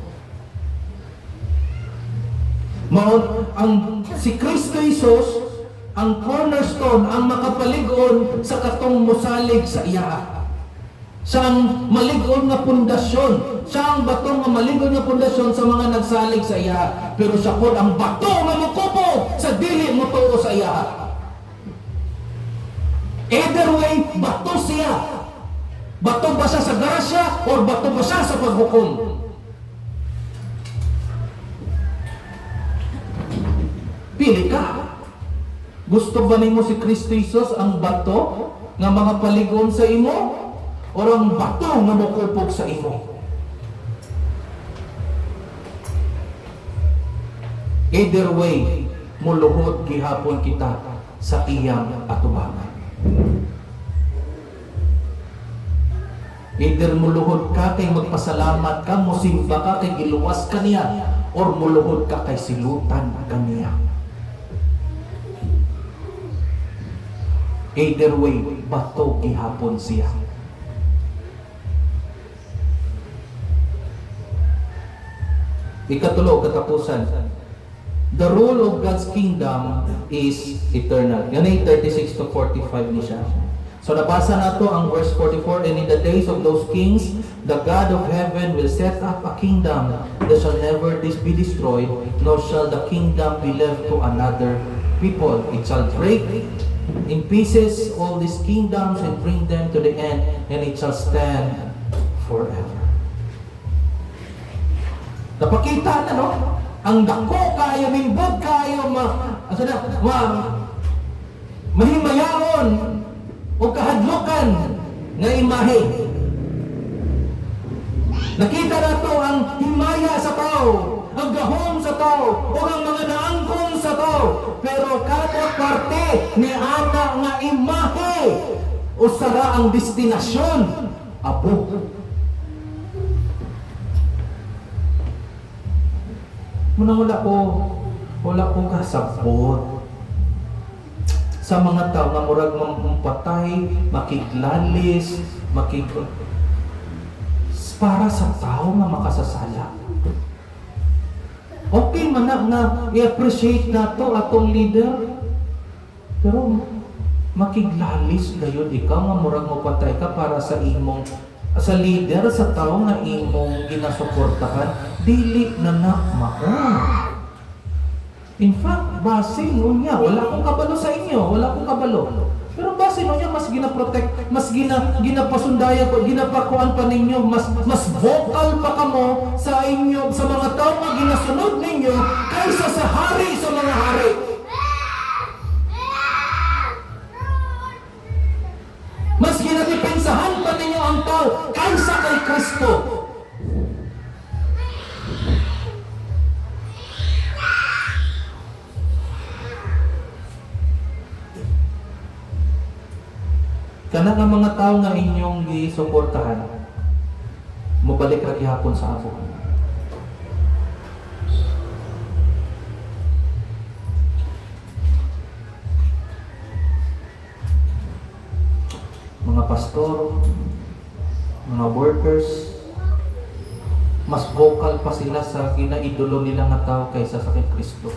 Si Kristo Jesus ang cornerstone, ang makapalig-on sa katong musalig sa iya. Siya ang malig-on nga pundasyon. Siya ang bato nga malig-on nga pundasyon sa mga nagsalig sa iya. Pero siya po ang bato nga mukupo sa dili mo tuo sa iya. Either way, bato siya. Bato ba siya sa grasya o bato ba siya sa paghukom? Pili ka. Gusto ba nimo si Kristo Jesus ang bato nga mga paligon sa imo? O ang bato nga mukupog sa imo? Either way, muluhod gihapon kita sa iyang atubangan. Either muluhod ka kay magpasalamat ka, musimba ka kay giluwas ka niya, or muluhod ka kay silutan ka niya. Either way, bato gihapon siya. Ikatulo, katapusan. The rule of God's kingdom is eternal. Yan ay 36 to 45 ni siya. So nabasa nato ang verse 44, and in the days of those kings, the God of heaven will set up a kingdom that shall never be destroyed, nor shall the kingdom be left to another people. It shall break in pieces all these kingdoms and bring them to the end, and it shall stand forever. Napakita na, no? Ang dako kayo, mimbog kayo, mahimayaon o kahadlukan nga imahe. Nakita na to ang himaya sa tao, ang gahom sa tao, o ang mga naangkong sa tao. Pero kada parte ni ana nga imahe, o sara ang destinasyon, apo. Muna wala ko kasabot sa mga tao nga murag mampatay, makiglalis, para sa tao nga makasasala. Okay man na i-appreciate nato atong leader, pero makiglalis gayon ikaw nga murag mapatay ka para sa imong sa leader, sa tao nga imong ginasuportahan, dili na mao. In fact, basin unya, wala akong kabalo sa inyo, wala akong kabalo. Pero basin unya, mas gina-protect, mas ginapasundaya ko, ginapakuan pa ninyo, mas vocal pa kamo sa inyo, sa mga tao nga ginasunod ninyo, kaysa sa hari sa mga hari. Mas ginadipensahan pa ninyo ang tao kaysa kay Kristo. Kana nga mga tao nga inyong gisuportahan, mabalik ra gihapon sa ako. Mga pastor, mga workers, mas vocal pa sila sa ginaidolo nila nga tao kaysa sa kay Kristo.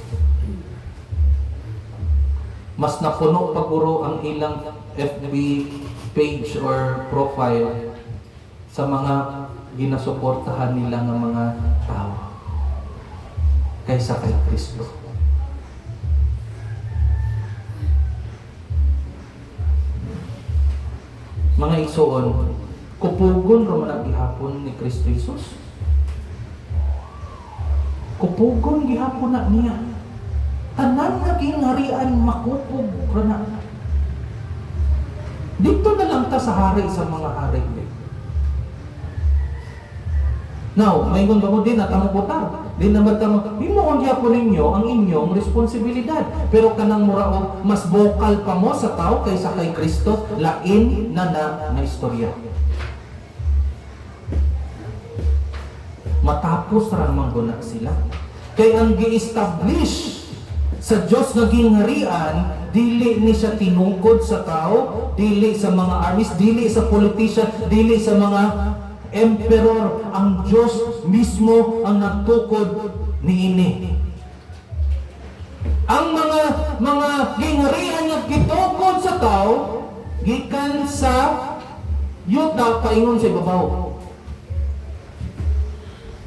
Mas napuno paguro ang ilang FB page or profile sa mga ginasuportahan nila ng mga tao kaysa kay Kristo. Mga igsoon, kupugon ra man ang gihapon ni Kristo Jesus. Kupugon gihapon na niya. Tanan nga gingharian makupog ra na. Dito na lang ta sa hari sa mga hari. Now, may kung mo din at ang putar. Di na matang, mo ang gihapon ninyo ang inyong responsibilidad. Pero kanang muraog, mas vocal pa mo sa tao kaysa kay Kristo, lain na istorya. Matapos ramang guna sila. Kaya ang gi-establish sa Diyos na gingharian, dili ni siya tinungkod sa tao, dili sa mga armies, dili sa politician, dili sa mga emperor. Ang Diyos mismo ang nagtukod niini. Ang mga gingharian nga gitukod sa tao, gikan sa yuta paingon sa ibabaw.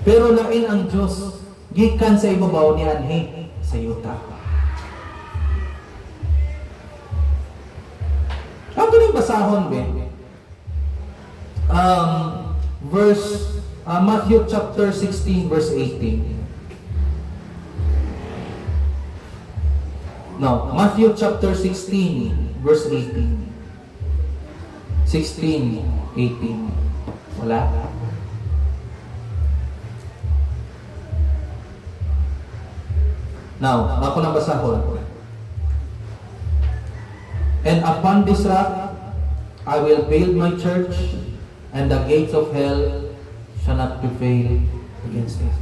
Pero lain ang Diyos, gikan sa ibabaw ni anhi sa yuta. Ato ning basahon be. Matthew chapter 16 verse 18. No, Matthew chapter 16 verse 18. 16, 18. Wala? Now, ako na basahon. And upon this rock, I will build my church, and the gates of hell shall not prevail against it.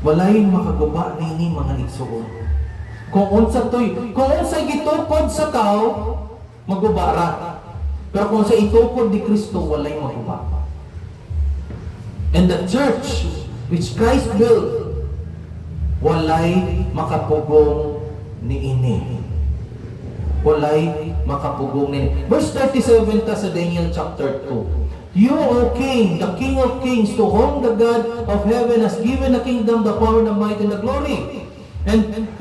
Walay makaguba nini mga igsoon. Kung unsay gitukod sa tao, magubara. Pero kung sa itukod ni Kristo, walay maguba. And the church which Christ built, walay makapugong niini. Walay makapugong niini. Verse 37 ta sa Daniel chapter 2. You, O King, the King of Kings, to whom the God of heaven has given the kingdom, the power, the might, and the glory. And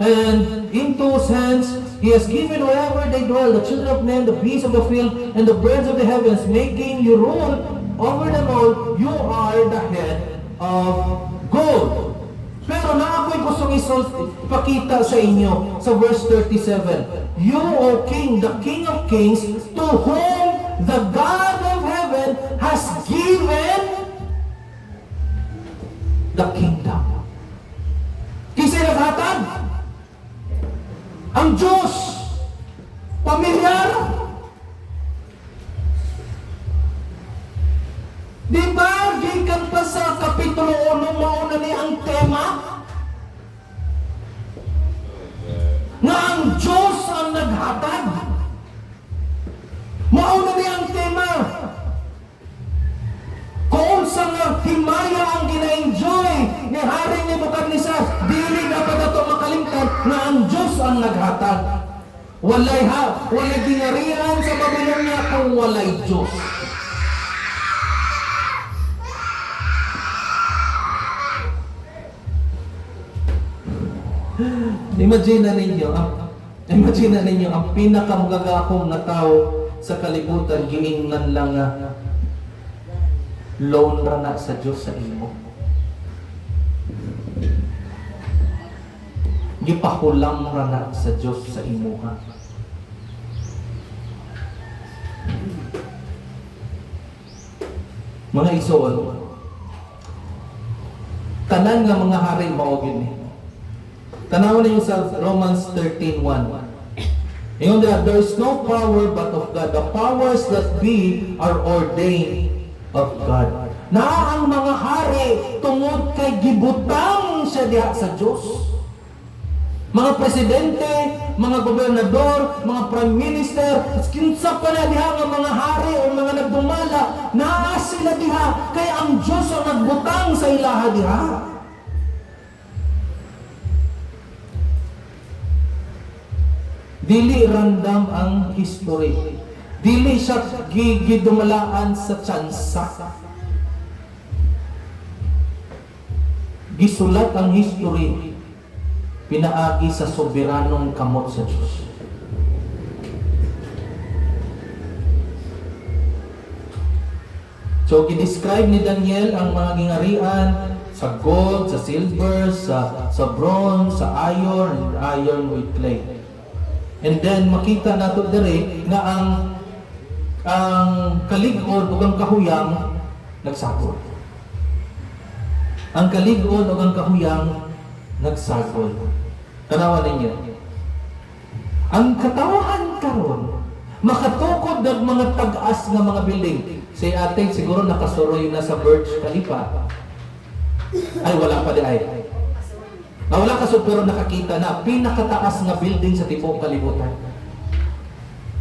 into whose hands He has given wherever they dwell, the children of men, the beasts of the field, and the birds of the heavens, making you rule over them all. You are the head of gold. Pero na ako'y gustong ipakita sa inyo sa verse 37. You, O King, the King of Kings, to whom the God of heaven has given the kingdom. Kisa'y naghatag? Ang Diyos. Pamilyar. Di ba, gikan pa sa Kapitulo 1, mauna ni ang tema? Na ang Diyos ang naghatag. Mauna ni ang tema. Kung sa nga himaya ang gina-enjoy ni Haring Nebukadnezar, dili dapat ito makalimtan na ang Diyos ang naghatag. Walay ginarihan sa Babylonia kung walay Diyos. Imagine na ninyo ang pinakamagagahong na tao sa kalibutan, giingnan lang loan ra na sa Diyos sa imo. Gipahulang ra na sa Diyos sa imo ha. Mga igsoon, tanan nga mga hari mao gyud ni. Tanawon ninyo sa Romans 13:1. Ingon that there is no power but of God. The powers that be are ordained of God. Na ang mga hari tungod kay gibutang siya diha sa Diyos. Mga presidente, mga gobernador, mga prime minister, kinsa pa na diha nga mga hari o mga nagdumala, naa sila diha, kaya ang Diyos ang nagbutang sa ilaha diha. Dili random ang history. Dili siya gidumalaan sa tsansa. Gisulat ang history, pinaagi sa soberanong kamot sa Diyos. So, gidescribe ni Daniel ang mga gingarian sa gold, sa silver, sa bronze, sa iron with clay. And then makita nato dire nga ang kalig-on ug ang kahuyang nagsagol. Ang kalig-on ug ang kahuyang nagsagol. Tanawa ninyo. Ang katawahan karon makatukod ng mga tag-as nga mga building. Si ate siguro nakasuroy na sa Burj Khalifa. Ay wala pa di ay. Wala ka pero nakakita na pinakataas nga building sa tibuok kalibutan.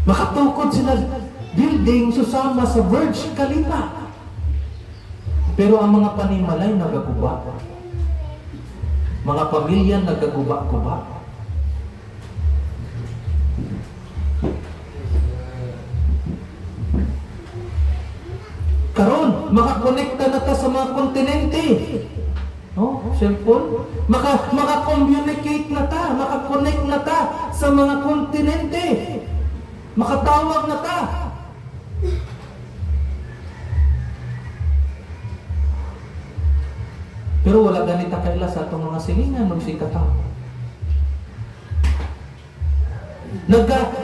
Makatukod sila building susama sa Burj Khalifa. Pero ang mga panimalay nagaguba. Mga pamilya nagaguba-guba. Karon, makakonekta na ta sa mga kontinente. Cellphone. Maka-communicate na ta, maka-connect na ta sa mga kontinente. Makatawag na ta. Pero wala ganita kaila sa atong mga silingan ng sikataw.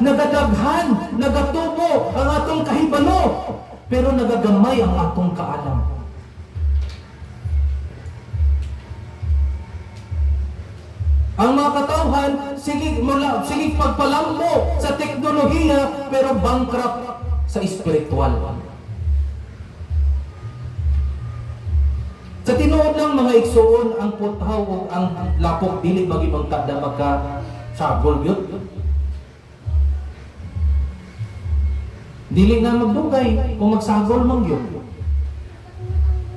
Nagadaghan, nagatubo ang atong kahibalo, pero nagagamay ang atong kaalam. Ang mga katawhan, sige pagpalambo sa teknolohiya, pero bankrupt sa espiritual. Sa tinuod lang mga igsoon, ang putaw o ang lapok dili magibang tada magka sagol yun. Dili na magdugay kung magsagol mang yun.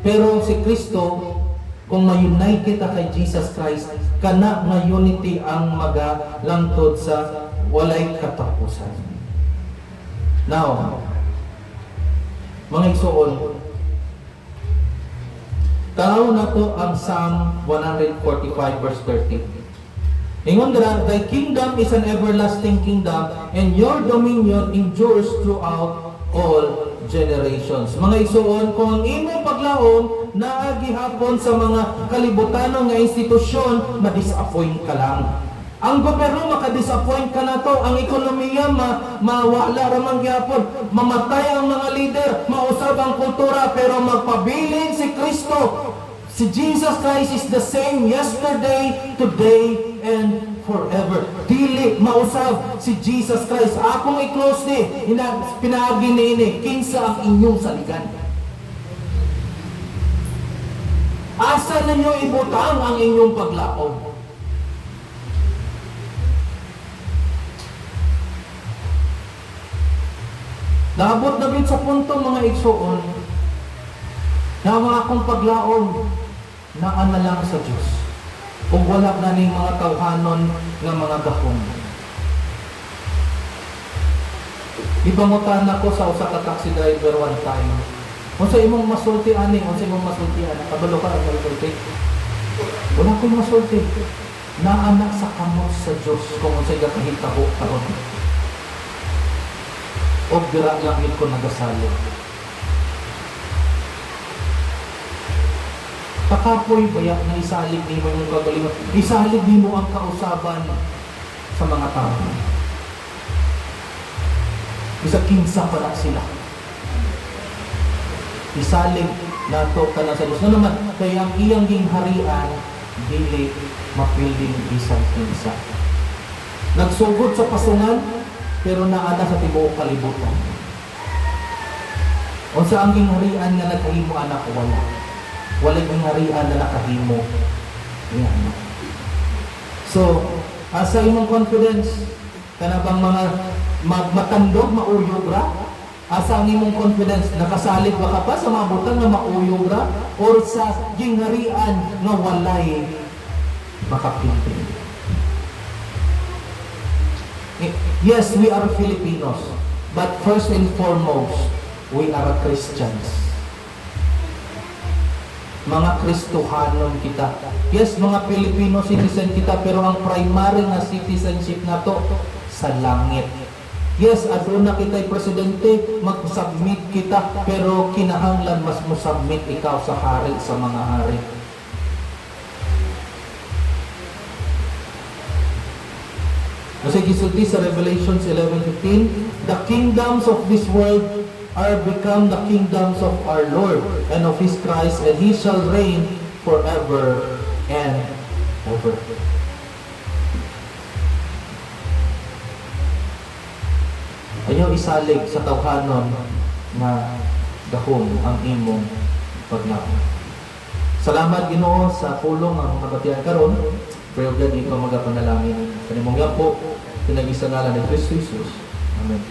Pero si Kristo, kung ma-unite kita kay Jesus Christ, kana nga unity ang magalangtod sa walay katapusan. Now, mga igsoon, tanaw na to ang Psalm 145 verse 30. Ingon dira, thy kingdom is an everlasting kingdom, and your dominion endures throughout all generations. Mga igsoon, kung ang imong paglaom naagihapon sa mga kalibutanong nga institusyon, ma-disappoint ka lang. Ang gobyerno maka-disappoint ka na to, ang ekonomiya mawala ramang gyapon, mamatay ang mga leader, mausab ang kultura, pero magpabilin si Kristo. Si Jesus Christ is the same yesterday, today, and forever. Dili mausab si Jesus Christ. Akong i-close ni, pinaagi ni ini, kinsa ang inyong saligan. Asa ninyo ibutang ang inyong paglaom? Naabot na bin sa punto mga igsoon na mga akong paglaom naa na lang sa Diyos kung wala na ning mga tawhanon ng mga gahom. Ibangutan ako sa usa ka taxi driver one time. Unsa imong masulti ani? Unsa imong masulti ani? Kabalo ka ang masulti. Wala akong masulti. Naana sa kamot sa Diyos kung unsay gakahitabo karon. O dira lang ko nagasalo. Pakapoy baya na isalig ni mo yung kagalingon. Isalig ni mo ang kausaban sa mga tao. Isa kinsa pa na sila. Isalig nato ka na sa Diyos. No naman, kaya ang iyang gingharian, dili mapilding isang kinsa. Nagsugod sa pasungan, pero naana sa tibuok kalibutan. O sa ang gingharian nga nagkahimo anak wala. Walang gingharian na nakahimo. Yan. So, asa imong confidence, Kana bang mga matandog, mauyog ra? Asa ang imong confidence? Nakasalig ba ka pa sa mga butang na mauyog ra? Or sa gingharian nga walay makapintin? Yes, we are Filipinos. But first and foremost, we are Christians. Mga Kristohanon kita. Yes, mga Filipino citizen kita, pero ang primary na citizenship na to sa langit. Yes, aduna kita'y presidente, mag-submit kita, pero kinahanglan mas mo submit ikaw sa hari sa mga hari. Kasi gisulti sa Revelations 11:15, the kingdoms of this world are become the kingdoms of our Lord and of His Christ, and He shall reign forever and ever. Ayaw isalig sa tawhanon na dahom ang imong paglaom. Salamat Ginoo sa pulong ang nabatian karon. Pero gani ko magapanalangin kanimong yapo, pinag-isa ngalan ni Kristo Jesus. Amen.